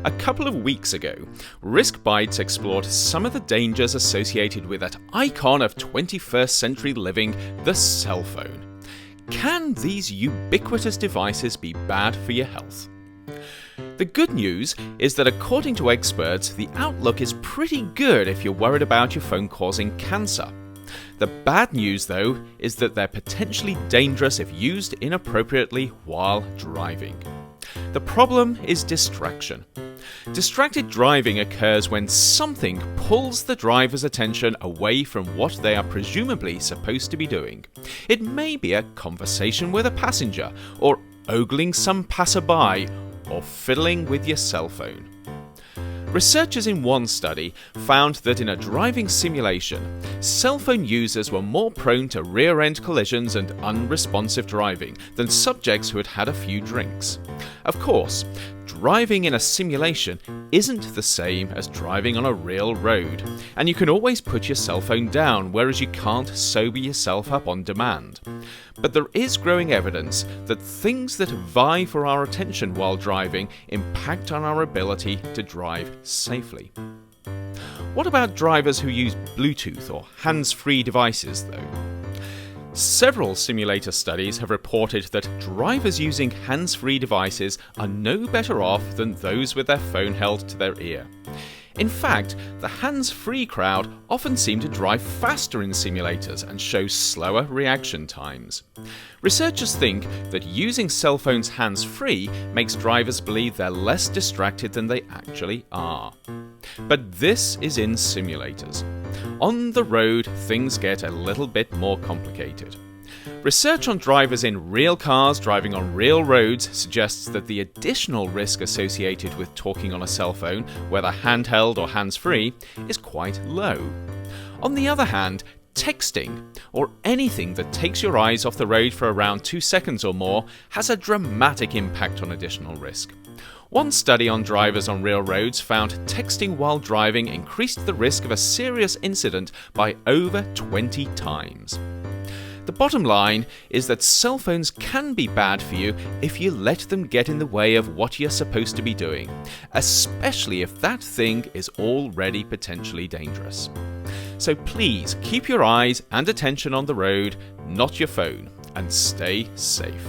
A couple of weeks ago, Risk Bytes explored some of the dangers associated with that icon of 21st century living, the cell phone. Can these ubiquitous devices be bad for your health? The good news is that according to experts, the outlook is pretty good if you're worried about your phone causing cancer. The bad news, though, is that they're potentially dangerous if used inappropriately while driving. The problem is distraction. Distracted driving occurs when something pulls the driver's attention away from what they are presumably supposed to be doing. It may be a conversation with a passenger, or ogling some passerby, or fiddling with your cell phone. Researchers in one study found that in a driving simulation, cell phone users were more prone to rear-end collisions and unresponsive driving than subjects who had had a few drinks. Of course, driving in a simulation isn't the same as driving on a real road, and you can always put your cell phone down, whereas you can't sober yourself up on demand. But there is growing evidence that things that vie for our attention while driving impact on our ability to drive safely. What about drivers who use Bluetooth or hands-free devices, though? Several simulator studies have reported that drivers using hands-free devices are no better off than those with their phone held to their ear. In fact, the hands-free crowd often seem to drive faster in simulators and show slower reaction times. Researchers think that using cell phones hands-free makes drivers believe they're less distracted than they actually are. But this is in simulators. On the road, things get a little bit more complicated. Research on drivers in real cars driving on real roads suggests that the additional risk associated with talking on a cell phone, whether handheld or hands-free, is quite low. On the other hand, texting, or anything that takes your eyes off the road for around 2 seconds or more, has a dramatic impact on additional risk. One study on drivers on real roads found texting while driving increased the risk of a serious incident by over 20 times. The bottom line is that cell phones can be bad for you if you let them get in the way of what you're supposed to be doing, especially if that thing is already potentially dangerous. So please keep your eyes and attention on the road, not your phone, and stay safe.